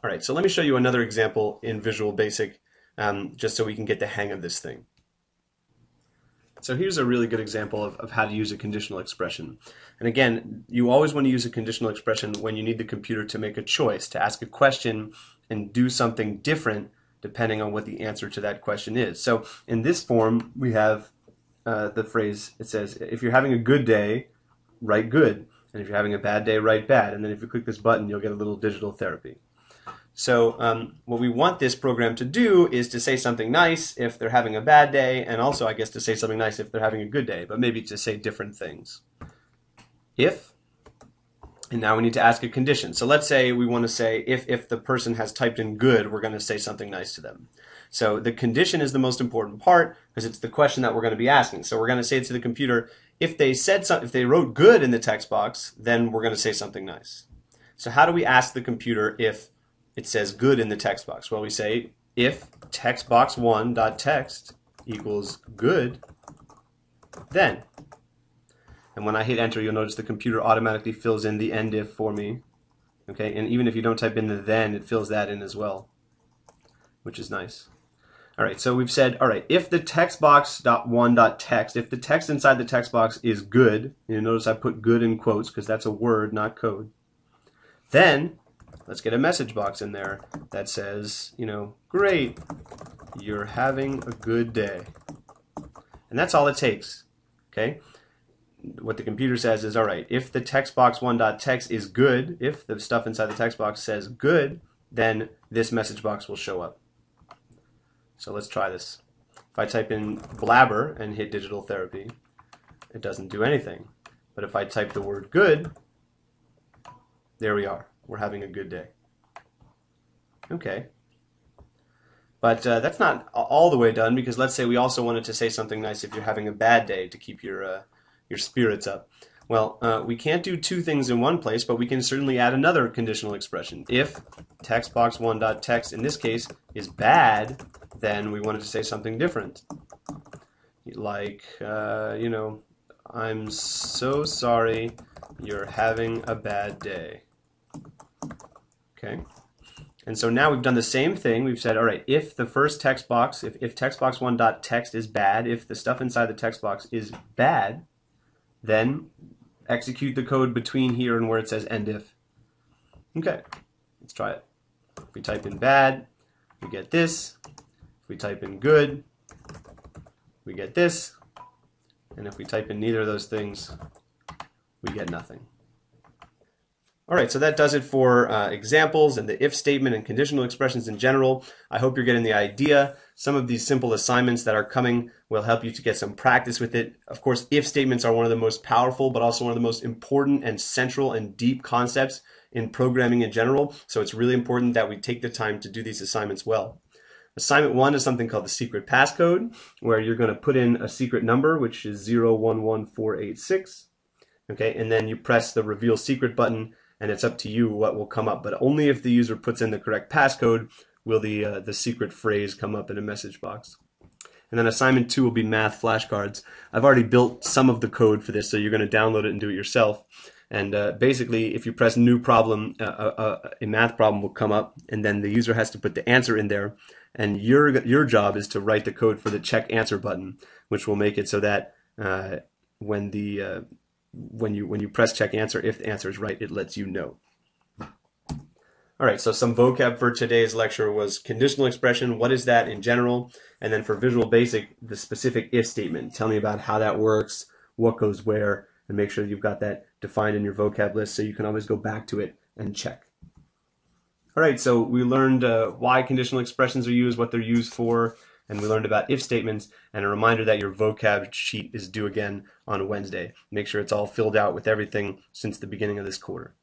All right, so let me show you another example in Visual Basic just so we can get the hang of this thing. So here's a really good example of how to use a conditional expression. And again, you always want to use a conditional expression when you need the computer to make a choice, to ask a question and do something different depending on what the answer to that question is. So in this form, we have the phrase, it says, if you're having a good day, write good. And if you're having a bad day, write bad. And then if you click this button, you'll get a little digital therapy. So what we want this program to do is to say something nice if they're having a bad day, and also, I guess, to say something nice if they're having a good day, but maybe to say different things. If, and now we need to ask a condition. So let's say we want to say if the person has typed in good, we're going to say something nice to them. So the condition is the most important part because it's the question that we're going to be asking. So we're going to say to the computer, if they wrote good in the text box, then we're going to say something nice. So how do we ask the computer if it says good in the text box? Well, we say if textbox1.text equals good, then. And when I hit enter, you'll notice the computer automatically fills in the end if for me. Okay, and even if you don't type in the then, it fills that in as well, which is nice. All right, so we've said, all right, if the textbox.1.text, if the text inside the text box is good, you notice I put good in quotes because that's a word, not code, then let's get a message box in there that says, great, you're having a good day. And that's all it takes, okay? What the computer says is, all right, if the textbox1.text is good, if the stuff inside the text box says good, then this message box will show up. So let's try this. If I type in blabber and hit digital therapy, it doesn't do anything. But if I type the word good, there we are. We're having a good day. Okay. But that's not all the way done, because let's say we also wanted to say something nice if you're having a bad day to keep your spirits up. Well, we can't do two things in one place, but we can certainly add another conditional expression. If textbox1.text in this case is bad, then we wanted to say something different. Like, I'm so sorry you're having a bad day. Okay. And so now we've done the same thing. We've said, all right, if the first text box, if textbox1.text is bad, if the stuff inside the text box is bad, then execute the code between here and where it says end if. Okay, let's try it. If we type in bad, we get this. If we type in good, we get this. And if we type in neither of those things, we get nothing. All right, so that does it for examples and the if statement and conditional expressions in general. I hope you're getting the idea. Some of these simple assignments that are coming will help you to get some practice with it. Of course, if statements are one of the most powerful, but also one of the most important and central and deep concepts in programming in general. So it's really important that we take the time to do these assignments well. Assignment 1 is something called the secret passcode, where you're going to put in a secret number, which is 011486. Okay, and then you press the reveal secret button, and it's up to you what will come up. But only if the user puts in the correct passcode will the secret phrase come up in a message box. And then assignment 2 will be math flashcards. I've already built some of the code for this, so you're going to download it and do it yourself. And basically, if you press new problem, a math problem will come up, and then the user has to put the answer in there. And your job is to write the code for the check answer button, which will make it so that when you press check answer, if the answer is right, it lets you know. All right, so some vocab for today's lecture was conditional expression. What is that in general? And then for Visual Basic, the specific if statement. Tell me about how that works, what goes where, and make sure you've got that defined in your vocab list so you can always go back to it and check. All right, so we learned why conditional expressions are used, what they're used for, and we learned about if statements, and a reminder that your vocab sheet is due again on Wednesday. Make sure it's all filled out with everything since the beginning of this quarter.